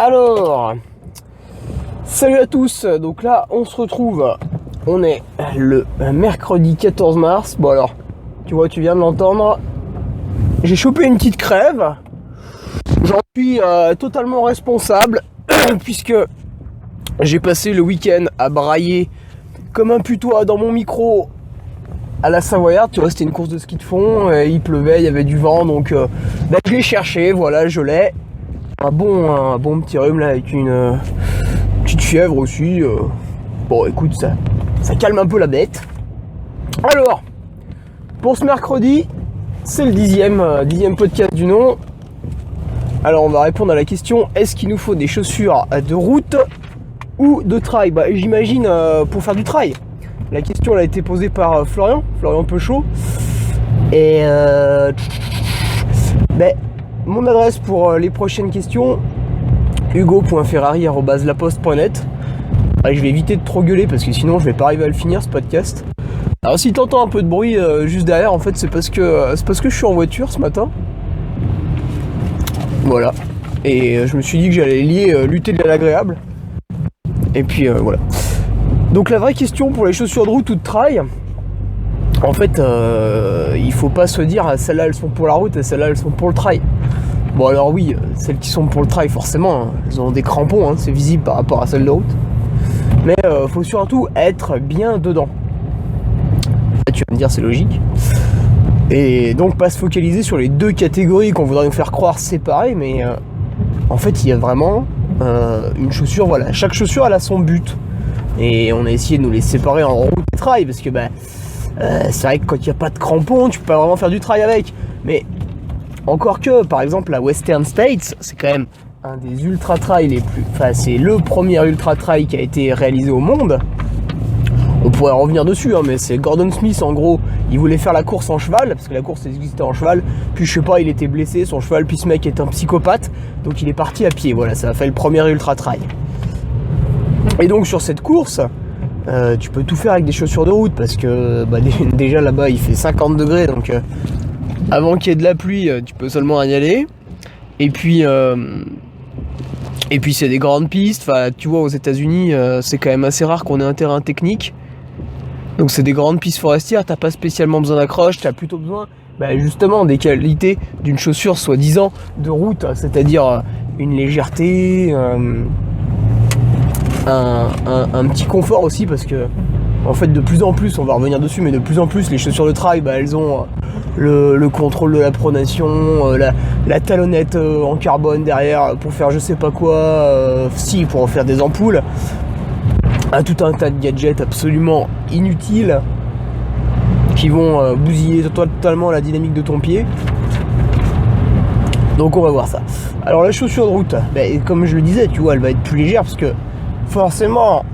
Alors, salut à tous. Donc là, on se retrouve. On est le mercredi 14 mars. Bon alors, tu vois, tu viens de l'entendre. J'ai chopé une petite crève. J'en suis totalement responsable puisque j'ai passé le week-end à brailler comme un putois dans mon micro à la Savoyarde. Tu vois, c'était une course de ski de fond. Il pleuvait, il y avait du vent, donc je l'ai cherché. Voilà, je l'ai. Un bon petit rhume là avec une petite fièvre aussi. Bon, écoute, ça calme un peu la bête. Alors, pour ce mercredi, c'est le dixième podcast du nom. Alors, on va répondre à la question, est-ce qu'il nous faut des chaussures de route ou de trail? J'imagine pour faire du trail. La question elle a été posée par Florian Peuchot. Et mon adresse pour les prochaines questions, hugo.ferrari@laposte.net. Je vais éviter de trop gueuler parce que sinon je vais pas arriver à le finir ce podcast. Alors si t'entends un peu de bruit juste derrière, en fait c'est parce que je suis en voiture ce matin. Voilà. Et je me suis dit que j'allais lier lutter de l'agréable. Et puis voilà. Donc la vraie question pour les chaussures de route ou de trail, en fait il faut pas se dire celles-là elles sont pour la route et celles-là elles sont pour le trail. Bon alors oui, celles qui sont pour le trail forcément, elles ont des crampons, c'est visible par rapport à celles de route. Mais faut surtout être bien dedans. Là, tu vas me dire c'est logique. Et donc pas se focaliser sur les deux catégories qu'on voudrait nous faire croire séparées, mais en fait il y a vraiment une chaussure, voilà, chaque chaussure elle a son but. Et on a essayé de nous les séparer en route et trail parce que c'est vrai que quand il n'y a pas de crampons, tu peux pas vraiment faire du trail avec. Mais encore que, par exemple, la Western States, c'est quand même un des ultra trails les plus... Enfin, c'est le premier ultra trail qui a été réalisé au monde. On pourrait revenir dessus, mais c'est Gordon Smith, en gros, il voulait faire la course en cheval, parce que la course existait en cheval, puis je sais pas, il était blessé, son cheval, puis ce mec est un psychopathe, donc il est parti à pied, voilà, ça a fait le premier ultra trail. Et donc sur cette course, tu peux tout faire avec des chaussures de route, parce que déjà là-bas il fait 50 degrés, donc avant qu'il y ait de la pluie, tu peux seulement y aller. Et puis c'est des grandes pistes, enfin tu vois aux États-Unis c'est quand même assez rare qu'on ait un terrain technique. Donc c'est des grandes pistes forestières, t'as pas spécialement besoin d'accroche, t'as plutôt besoin justement des qualités d'une chaussure soi-disant de route, c'est-à-dire une légèreté, un petit confort aussi, parce que en fait de plus en plus, on va revenir dessus, mais de plus en plus les chaussures de trail elles ont le contrôle de la pronation, la talonnette en carbone derrière pour faire je sais pas quoi, pour en faire des ampoules, tout un tas de gadgets absolument inutiles qui vont bousiller totalement la dynamique de ton pied. Donc on va voir ça. Alors la chaussure de route, comme je le disais, tu vois, elle va être plus légère parce que forcément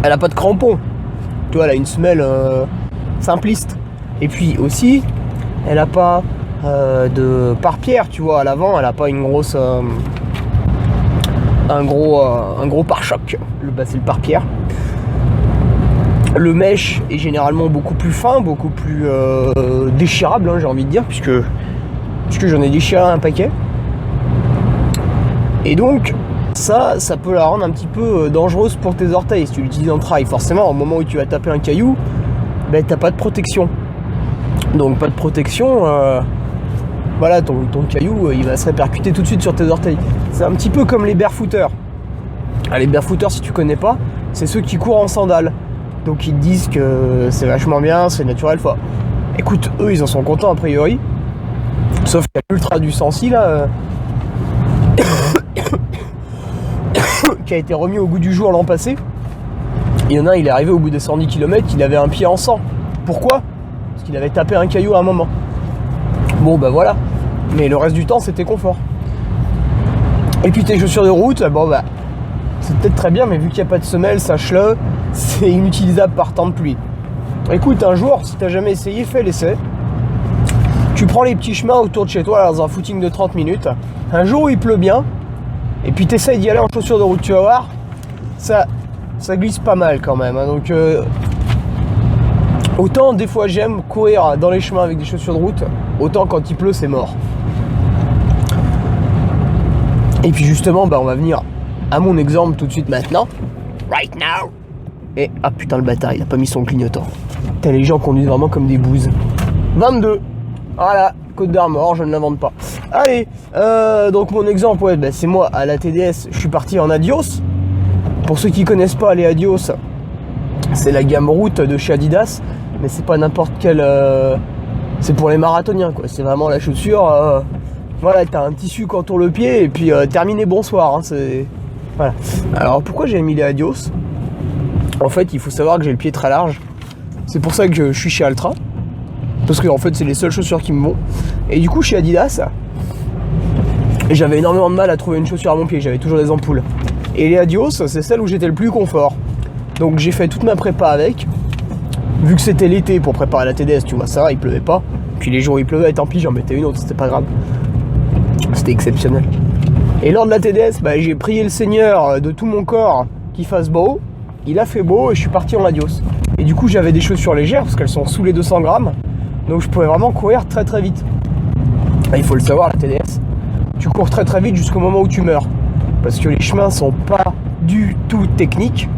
elle a pas de crampons. Tu vois, elle a une semelle simpliste. Et puis aussi, elle a pas de pare-pierre, tu vois, à l'avant, elle a pas une grosse un gros pare-choc. C'est le pare-pierre. Le mesh est généralement beaucoup plus fin, beaucoup plus déchirable, j'ai envie de dire, puisque j'en ai déchiré un paquet. Et donc ça peut la rendre un petit peu dangereuse pour tes orteils si tu l'utilises en trail. Forcément, au moment où tu vas taper un caillou, t'as pas de protection. Donc pas de protection, voilà, ton caillou il va se répercuter tout de suite sur tes orteils. C'est un petit peu comme les barefooters. Les barefooters, si tu connais pas, c'est ceux qui courent en sandales. Donc ils te disent que c'est vachement bien, c'est naturel. Écoute, eux ils en sont contents a priori. Sauf qu'il y a l'ultra du Sancy là qui a été remis au goût du jour l'an passé. Il y en a un, il est arrivé au bout des 110 km, il avait un pied en sang. Pourquoi ? Parce qu'il avait tapé un caillou à un moment. Bon voilà. Mais le reste du temps c'était confort. Et puis tes chaussures de route, c'est peut-être très bien, mais vu qu'il n'y a pas de semelle, sache-le, c'est inutilisable par temps de pluie. Écoute, un jour, si t'as jamais essayé, fais l'essai. Tu prends les petits chemins autour de chez toi, là, dans un footing de 30 minutes. Un jour où il pleut bien, et puis t'essayes d'y aller en chaussures de route, tu vas voir, ça glisse pas mal quand même. Donc autant des fois j'aime courir dans les chemins avec des chaussures de route, autant quand il pleut c'est mort. Et puis justement, on va venir à mon exemple tout de suite maintenant. Right now. Et ah putain, le bâtard, il a pas mis son clignotant. Putain, les gens conduisent vraiment comme des bouses. 22. Voilà, Côte d'Armor, je ne l'invente pas. Allez, donc mon exemple, ouais, c'est moi à la TDS, je suis parti en Adios. Pour ceux qui connaissent pas les Adios, c'est la gamme route de chez Adidas, mais c'est pas n'importe quel. C'est pour les marathoniens, quoi. C'est vraiment la chaussure. Voilà, t'as un tissu qui entoure le pied et puis terminé, bonsoir. Hein, c'est voilà. Alors pourquoi j'ai mis les Adios? En fait, il faut savoir que j'ai le pied très large. C'est pour ça que je suis chez Altra. Parce que en fait, c'est les seules chaussures qui me vont. Et du coup, chez Adidas, j'avais énormément de mal à trouver une chaussure à mon pied. J'avais toujours des ampoules. Et les Adios, c'est celle où j'étais le plus confort. Donc j'ai fait toute ma prépa avec. Vu que c'était l'été pour préparer la TDS, tu vois, ça va, il pleuvait pas. Puis les jours où il pleuvait, tant pis, j'en mettais une autre, c'était pas grave. C'était exceptionnel. Et lors de la TDS, j'ai prié le Seigneur de tout mon corps qu'il fasse beau. Il a fait beau et je suis parti en Adios. Et du coup, j'avais des chaussures légères parce qu'elles sont sous les 200 grammes. Donc je pouvais vraiment courir très très vite. Et il faut le savoir, la TDS, tu cours très très vite jusqu'au moment où tu meurs. Parce que les chemins sont pas du tout techniques.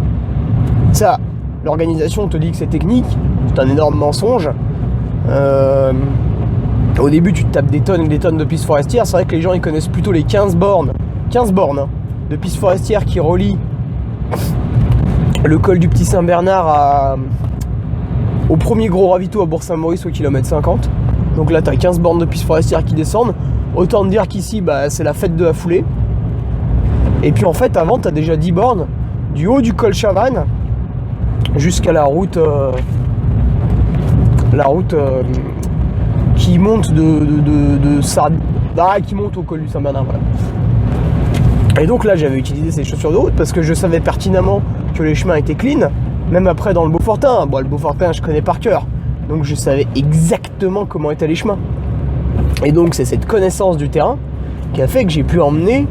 Ça, l'organisation te dit que c'est technique, c'est un énorme mensonge. Au début, tu te tapes des tonnes et des tonnes de pistes forestières. C'est vrai que les gens ils connaissent plutôt les 15 bornes hein, de pistes forestières qui relient le col du Petit Saint-Bernard au premier gros ravito à Bourg-Saint-Maurice au kilomètre 50. Donc là, tu as 15 bornes de pistes forestières qui descendent. Autant te dire qu'ici, c'est la fête de la foulée. Et puis en fait, avant, tu as déjà 10 bornes du haut du col Chavannes jusqu'à la route qui monte de Sardaigne, qui monte au col du Saint-Bernard. Voilà. Et donc là, j'avais utilisé ces chaussures de route parce que je savais pertinemment que les chemins étaient clean, même après dans le Beaufortin. Bon, le Beaufortin, je connais par cœur, donc je savais exactement comment étaient les chemins. Et donc, c'est cette connaissance du terrain qui a fait que j'ai pu emmener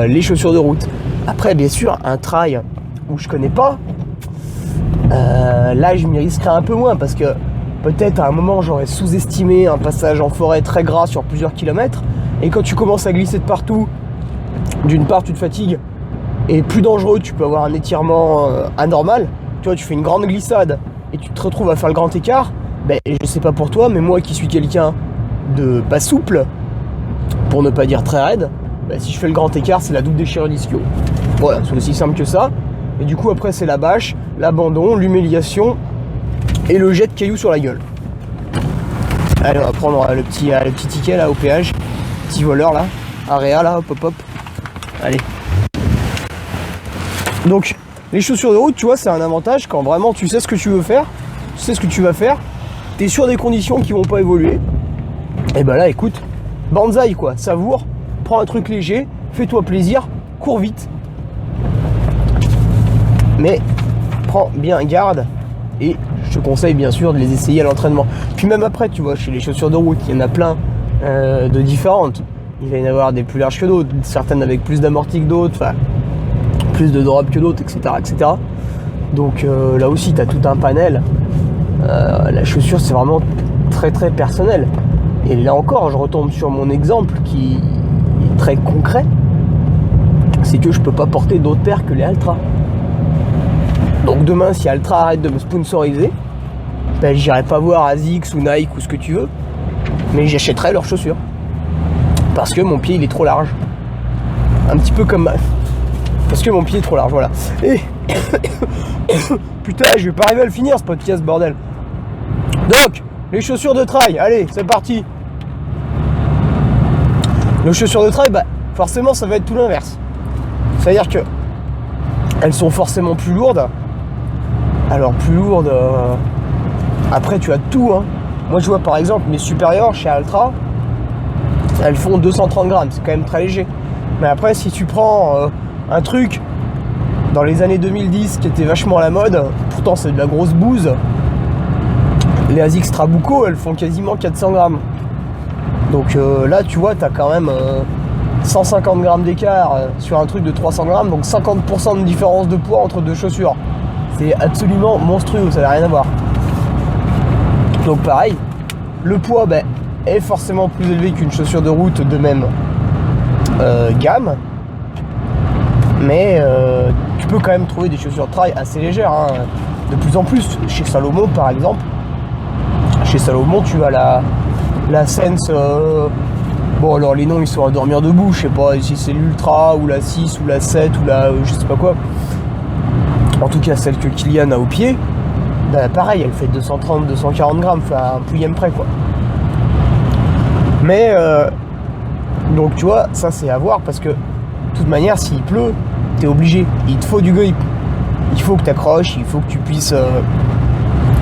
les chaussures de route. Après, bien sûr, un trail où je connais pas, là, je m'y risquerais un peu moins parce que peut-être à un moment, j'aurais sous-estimé un passage en forêt très gras sur plusieurs kilomètres. Et quand tu commences à glisser de partout, d'une part, tu te fatigues, et plus dangereux, tu peux avoir un étirement anormal. Tu vois, tu fais une grande glissade et tu te retrouves à faire le grand écart. Je sais pas pour toi, mais moi qui suis quelqu'un de pas souple, pour ne pas dire très raide, si je fais le grand écart, c'est la double déchirure d'ischio. Voilà, c'est aussi simple que ça. Et du coup, après, c'est la bâche, l'abandon, l'humiliation et le jet de cailloux sur la gueule. Allez, on va prendre le petit ticket là au péage. Petit voleur là, Area là, hop hop hop. Allez. Donc, les chaussures de route, tu vois, c'est un avantage quand vraiment tu sais ce que tu veux faire, tu sais ce que tu vas faire, t'es sur des conditions qui vont pas évoluer. Et là, écoute, banzai quoi, savoure, prends un truc léger, fais-toi plaisir, cours vite. Mais prends bien garde et je te conseille bien sûr de les essayer à l'entraînement. Puis même après, tu vois, chez les chaussures de route, il y en a plein de différentes. Il va y en avoir des plus larges que d'autres, certaines avec plus d'amorti que d'autres, enfin plus de drop que d'autres, etc. etc. Donc là aussi, tu as tout un panel. La chaussure, c'est vraiment très très personnel. Et là encore, je retombe sur mon exemple qui est très concret. C'est que je peux pas porter d'autres paires que les Altra. Donc demain, si Altra arrête de me sponsoriser, j'irai pas voir ASICS ou Nike ou ce que tu veux, mais j'achèterai leurs chaussures. Parce que mon pied, il est trop large. Un petit peu comme... Parce que mon pied est trop large, voilà. Et... Putain, je vais pas arriver à le finir, ce podcast, bordel. Donc, les chaussures de trail, allez, c'est parti. Les chaussures de trail, forcément, ça va être tout l'inverse. C'est-à-dire que elles sont forcément plus lourdes. Alors, plus lourdes... Après, tu as tout, hein. Moi, je vois, par exemple, mes supérieures chez Altra, elles font 230 grammes, c'est quand même très léger. Mais après, si tu prends un truc dans les années 2010 qui était vachement à la mode, pourtant c'est de la grosse bouse, les ASICS Trabuco, elles font quasiment 400 grammes. Donc là, tu vois, t'as quand même 150 grammes d'écart sur un truc de 300 grammes, donc 50% de différence de poids entre deux chaussures. C'est absolument monstrueux, ça n'a rien à voir. Donc pareil, le poids, est forcément plus élevé qu'une chaussure de route de même gamme, mais tu peux quand même trouver des chaussures de trail assez légères, hein. De plus en plus, chez Salomon par exemple. Chez Salomon, tu as la Sense, bon alors les noms ils sont à dormir debout, je sais pas si c'est l'Ultra ou la 6 ou la 7 ou la je sais pas quoi. En tout cas celle que Kylian a au pied, bah pareil, elle fait 230-240 grammes, enfin un pouillème près quoi. Mais donc tu vois, ça c'est à voir parce que de toute manière s'il pleut, t'es obligé, il te faut du grip. Il faut que tu accroches, il faut que tu puisses,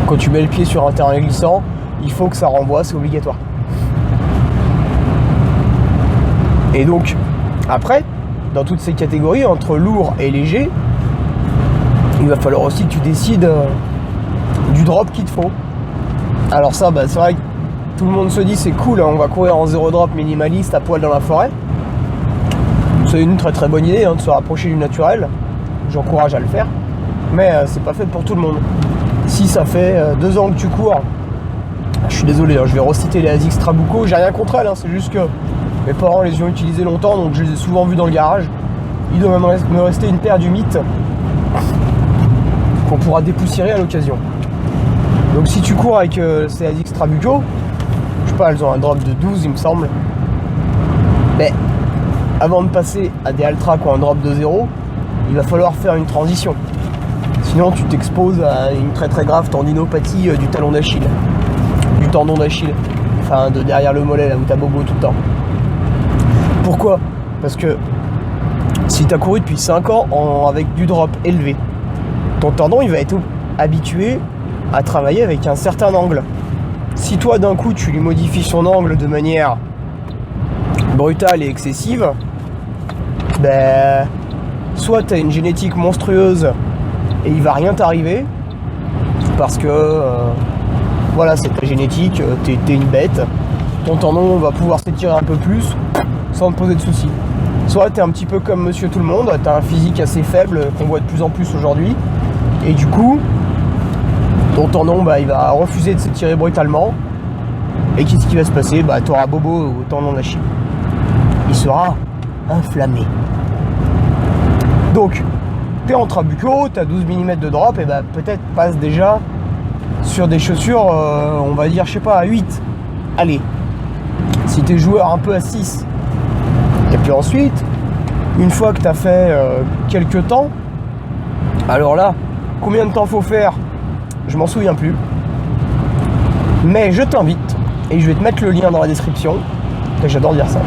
quand tu mets le pied sur un terrain glissant, il faut que ça renvoie, c'est obligatoire. Et donc, après, dans toutes ces catégories, entre lourd et léger, il va falloir aussi que tu décides du drop qu'il te faut. Alors ça, bah, c'est vrai que tout le monde se dit c'est cool, hein, on va courir en zéro drop minimaliste à poil dans la forêt. C'est une très très bonne idée hein, de se rapprocher du naturel. J'encourage à le faire. Mais c'est pas fait pour tout le monde. Si ça fait 2 ans que tu cours, je suis désolé, hein, je vais reciter les ASICS Trabuco, j'ai rien contre elles, hein, c'est juste que mes parents les ont utilisées longtemps, donc je les ai souvent vus dans le garage. Il doit même me rester une paire du Mythe qu'on pourra dépoussiérer à l'occasion. Donc si tu cours avec ces ASICS Trabuco, je sais pas, elles ont un drop de 12 il me semble, mais avant de passer à des Altra qui ont un drop de 0, il va falloir faire une transition. Sinon tu t'exposes à une très très grave tendinopathie du talon d'Achille, du tendon d'Achille, enfin de derrière le mollet là où t'as bobo tout le temps. Pourquoi? Parce que si t'as couru depuis 5 ans avec du drop élevé, ton tendon il va être habitué à travailler avec un certain angle. Si toi d'un coup tu lui modifies son angle de manière brutale et excessive, ben soit t'as une génétique monstrueuse et il va rien t'arriver parce que voilà, c'est ta génétique, t'es une bête, ton tendon va pouvoir s'étirer un peu plus sans te poser de soucis. Soit t'es un petit peu comme monsieur tout le monde, t'as un physique assez faible qu'on voit de plus en plus aujourd'hui et du coup ton tendon bah, il va refuser de s'étirer brutalement et qu'est-ce qui va se passer? Bah t'auras bobo au tendon d'Achille, il sera inflammé. Donc t'es en trabuco, t'as 12 mm de drop, et bah peut-être passe déjà sur des chaussures, on va dire, je sais pas, à 8. Allez, si t'es joueur un peu à 6. Et puis ensuite, une fois que t'as fait quelques temps, alors là, combien de temps faut faire? Je m'en souviens plus. Mais je t'invite, et je vais te mettre le lien dans la description, j'adore dire ça.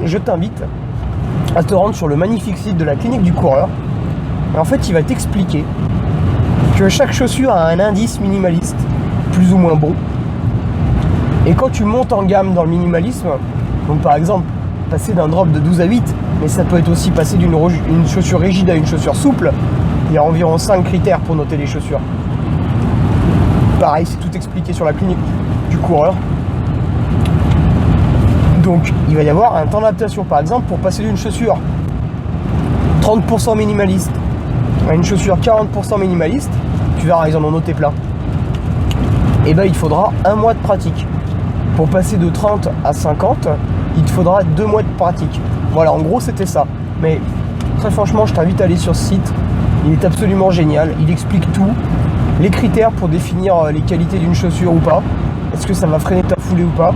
Je t'invite à te rendre sur le magnifique site de la clinique du coureur. Et en fait, il va t'expliquer que chaque chaussure a un indice minimaliste, plus ou moins bon. Et quand tu montes en gamme dans le minimalisme, donc par exemple, passer d'un drop de 12 à 8, mais ça peut être aussi passer d'une chaussure rigide à une chaussure souple, il y a environ 5 critères pour noter les chaussures. Pareil, c'est tout expliqué sur la clinique du coureur. Donc il va y avoir un temps d'adaptation. Par exemple, pour passer d'une chaussure 30% minimaliste à une chaussure 40% minimaliste, tu verras, ils en ont noté plein. Et ben il te faudra 1 mois de pratique. Pour passer de 30 à 50, il te faudra 2 mois de pratique. Voilà, en gros c'était ça. Mais très franchement, je t'invite à aller sur ce site. Il est absolument génial. Il explique tout. Les critères pour définir les qualités d'une chaussure ou pas. Est-ce que ça va freiner ta foulée ou pas?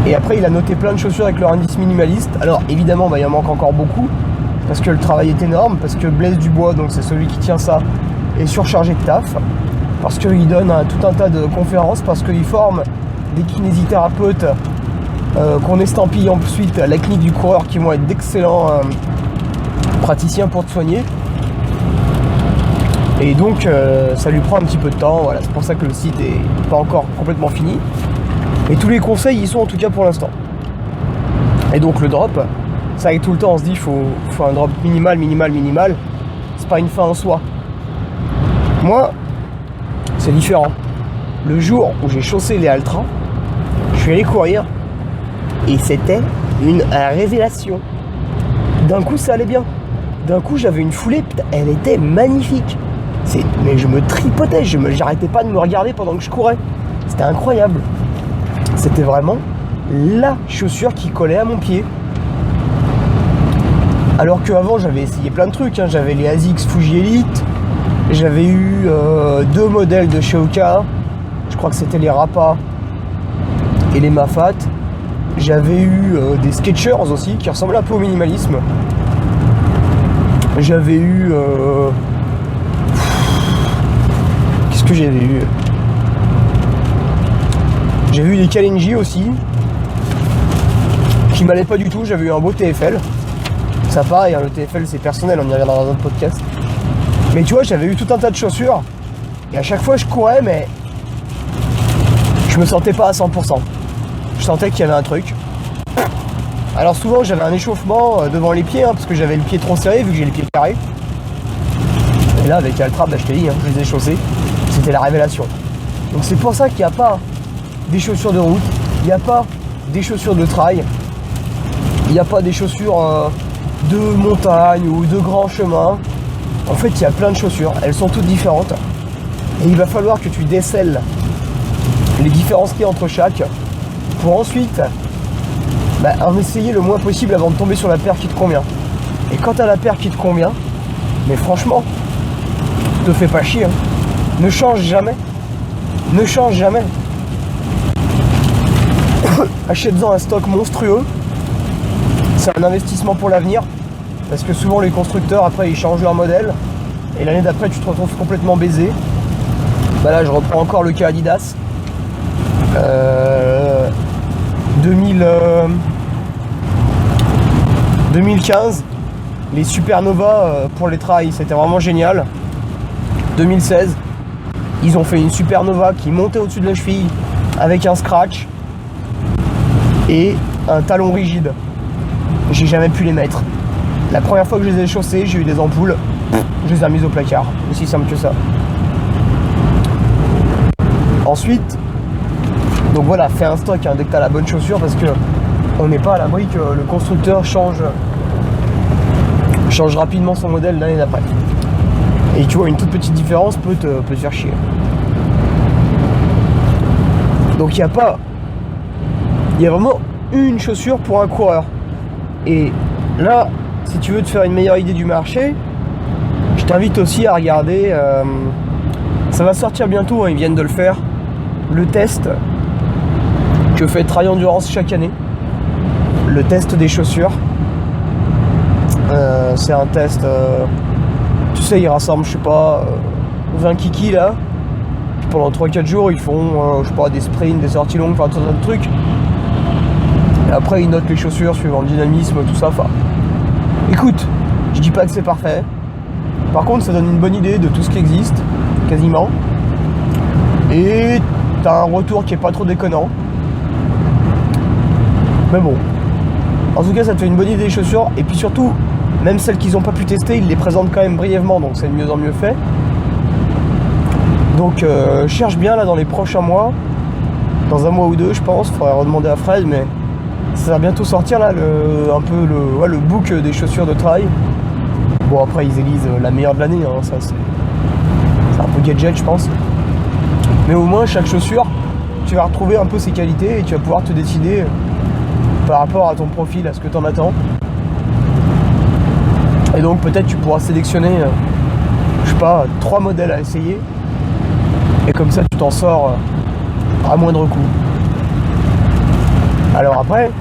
Et après, il a noté plein de chaussures avec leur indice minimaliste. Alors évidemment, bah, il en manque encore beaucoup parce que le travail est énorme, parce que Blaise Dubois, donc c'est celui qui tient ça, est surchargé de taf, parce qu'il donne tout un tas de conférences, parce qu'il forme des kinésithérapeutes qu'on estampille ensuite à la clinique du coureur qui vont être d'excellents praticiens pour te soigner. Et donc ça lui prend un petit peu de temps, voilà, c'est pour ça que le site est pas encore complètement fini. Et tous les conseils y sont en tout cas pour l'instant. Et donc le drop, ça avec tout le temps on se dit faut un drop minimal. C'est pas une fin en soi. Moi, c'est différent. Le jour où j'ai chaussé les Altra, je suis allé courir et c'était une révélation. D'un coup ça allait bien. D'un coup j'avais une foulée, elle était magnifique. Mais je me tripotais, j'arrêtais pas de me regarder pendant que je courais. C'était incroyable. C'était vraiment la chaussure qui collait à mon pied. Alors qu'avant j'avais essayé plein de trucs, hein. J'avais les ASICS Fuji Elite, j'avais eu 2 modèles de chez Oka, je crois que c'était les Rappa et les Mafat. J'avais eu des Skechers aussi qui ressemblaient un peu au minimalisme. J'avais eu... Qu'est-ce que j'avais eu? J'avais eu des Kalenji aussi qui m'allaient pas du tout. J'avais eu un beau TFL. Ça pareil, hein, le TFL c'est personnel, on y reviendra dans un autre podcast. Mais tu vois, j'avais eu tout un tas de chaussures et à chaque fois je courais, mais je me sentais pas à 100%. Je sentais qu'il y avait un truc. Alors souvent j'avais un échauffement devant les pieds, hein, parce que j'avais le pied trop serré vu que j'ai les pieds carrés. Et là avec Altra, bah, je t'ai dit, hein, je les ai chaussés. C'était la révélation. Donc c'est pour ça qu'il n'y a pas des chaussures de route, il n'y a pas des chaussures de trail, il n'y a pas des chaussures de montagne ou de grand chemin. En fait, il y a plein de chaussures, elles sont toutes différentes. Et il va falloir que tu décèles les différences qu'il y a entre chaque pour ensuite en essayer le moins possible avant de tomber sur la paire qui te convient. Et quand tu as la paire qui te convient, mais franchement, te fais pas chier, hein. Ne change jamais. Ne change jamais. Achète-en un stock monstrueux. C'est un investissement pour l'avenir. Parce que souvent les constructeurs après ils changent leur modèle. Et l'année d'après tu te retrouves complètement baisé. Bah là je reprends encore le cas Adidas. 2015, les Supernova pour les trails, c'était vraiment génial. 2016, ils ont fait une Supernova qui montait au-dessus de la cheville avec un scratch et un talon rigide. J'ai jamais pu les mettre. La première fois que je les ai chaussés, j'ai eu des ampoules, je les ai remises au placard. Aussi simple que ça. Ensuite, donc voilà, fais un stock, hein, dès que tu as la bonne chaussure, parce que on n'est pas à l'abri que le constructeur change rapidement son modèle l'année d'après. Et tu vois, une toute petite différence peut te faire chier. Donc il y a vraiment une chaussure pour un coureur. Et là, si tu veux te faire une meilleure idée du marché, je t'invite aussi à regarder, ça va sortir bientôt, hein, ils viennent de le faire, le test que fait Trail Endurance chaque année, le test des chaussures. C'est un test, tu sais, ils rassemblent, je sais pas, 20 kikis là, puis pendant 3-4 jours ils font, je sais pas, des sprints, des sorties longues, enfin tout un tas de trucs. Et après ils notent les chaussures suivant le dynamisme, tout ça. Enfin, écoute, je dis pas que c'est parfait. Par contre, ça donne une bonne idée de tout ce qui existe, quasiment. Et t'as un retour qui est pas trop déconnant. Mais bon, en tout cas, ça te fait une bonne idée des chaussures. Et puis surtout, même celles qu'ils n'ont pas pu tester, ils les présentent quand même brièvement, donc c'est de mieux en mieux fait. Donc cherche bien là dans les prochains mois, dans un mois ou deux je pense, faudrait redemander à Fred, mais ça va bientôt sortir là le book des chaussures de trail. Bon après ils élisent la meilleure de l'année, hein, ça c'est un peu gadget je pense. Mais au moins chaque chaussure, tu vas retrouver un peu ses qualités et tu vas pouvoir te décider par rapport à ton profil, à ce que tu en attends. Et donc peut-être tu pourras sélectionner, je sais pas, 3 modèles à essayer. Et comme ça tu t'en sors à moindre coût. Alors après,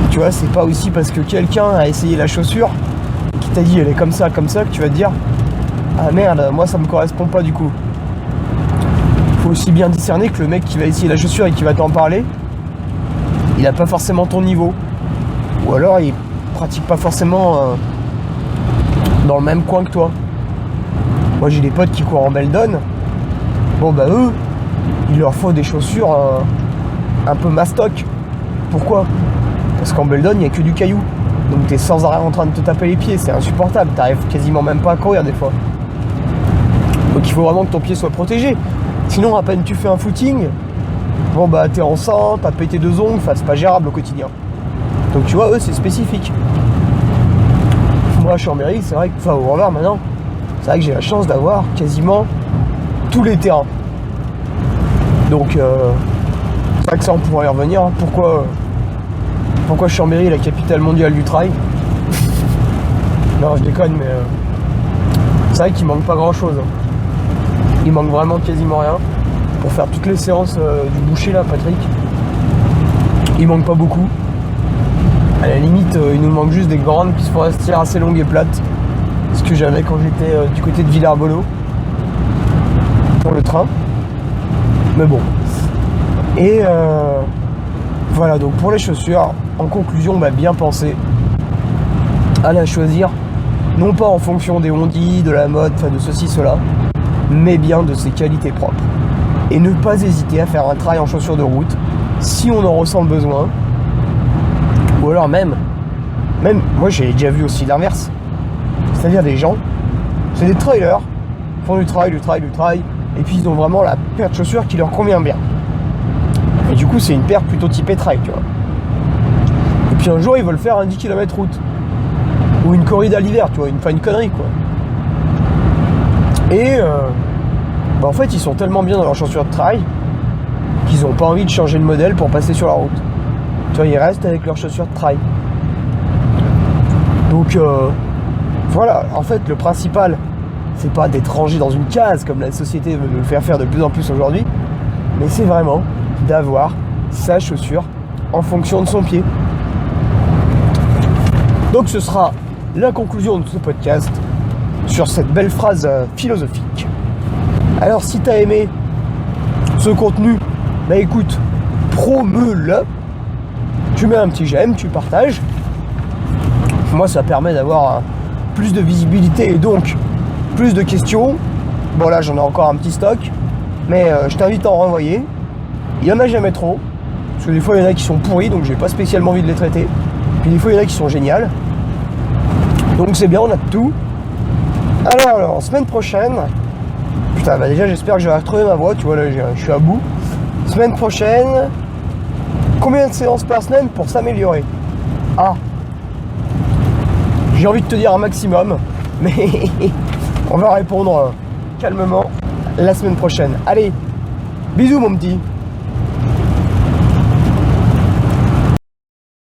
tu vois, c'est pas aussi parce que quelqu'un a essayé la chaussure et qui t'a dit elle est comme ça, que tu vas te dire ah merde, moi ça me correspond pas du coup. Faut aussi bien discerner que le mec qui va essayer la chaussure et qui va t'en parler, il a pas forcément ton niveau. Ou alors il pratique pas forcément dans le même coin que toi. Moi j'ai des potes qui courent en Beldon. Bon bah eux, il leur faut des chaussures un peu mastoc. Pourquoi? Parce qu'en Beldon il n'y a que du caillou. Donc t'es sans arrêt en train de te taper les pieds, c'est insupportable, t'arrives quasiment même pas à courir des fois. Donc il faut vraiment que ton pied soit protégé. Sinon à peine tu fais un footing, bon bah t'es en sang, t'as pété 2 ongles, enfin c'est pas gérable au quotidien. Donc tu vois, eux c'est spécifique. Moi je suis en mairie, c'est vrai que, enfin au revoir maintenant, c'est vrai que j'ai la chance d'avoir quasiment tous les terrains. Donc pas que ça, on pourrait y revenir. Hein. Pourquoi Chambéry est la capitale mondiale du trail? Non, je déconne, mais c'est vrai qu'il manque pas grand chose. Hein. Il manque vraiment quasiment rien pour faire toutes les séances du boucher là, Patrick. Il manque pas beaucoup. À la limite, il nous manque juste des grandes qui se font assez longues et plates. Ce que j'avais quand j'étais du côté de Villarbolo pour le train. Mais bon. Et voilà, donc pour les chaussures, en conclusion, bien penser à la choisir, non pas en fonction des ondits, de la mode, enfin de ceci, cela, mais bien de ses qualités propres. Et ne pas hésiter à faire un trail en chaussures de route si on en ressent le besoin. Ou alors même moi j'ai déjà vu aussi l'inverse. C'est-à-dire des gens, c'est des trailers, font du trail, et puis ils ont vraiment la paire de chaussures qui leur convient bien. Et du coup c'est une paire plutôt typée trail, tu vois. Et puis un jour ils veulent faire un 10 km route. Ou une corrida l'hiver, tu vois, une connerie quoi. Et en fait ils sont tellement bien dans leurs chaussures de trail qu'ils n'ont pas envie de changer de modèle pour passer sur la route. Tu vois, ils restent avec leurs chaussures de trail. Donc voilà, en fait le principal, c'est pas d'être rangé dans une case comme la société veut le faire de plus en plus aujourd'hui, mais c'est vraiment d'avoir sa chaussure en fonction de son pied. Donc ce sera la conclusion de ce podcast sur cette belle phrase philosophique. Alors si t'as aimé ce contenu, écoute, promeut-le, tu mets un petit j'aime, tu partages. Moi ça permet d'avoir plus de visibilité et donc plus de questions. Bon là j'en ai encore un petit stock, mais je t'invite à en renvoyer. Il y en a jamais trop, parce que des fois il y en a qui sont pourris, donc j'ai pas spécialement envie de les traiter. Puis des fois il y en a qui sont géniales. Donc c'est bien, on a de tout. Alors, semaine prochaine, putain, déjà j'espère que je vais retrouver ma voix, tu vois là je suis à bout. Semaine prochaine, combien de séances par semaine pour s'améliorer? J'ai envie de te dire un maximum, mais on va répondre calmement la semaine prochaine. Allez, bisous mon petit.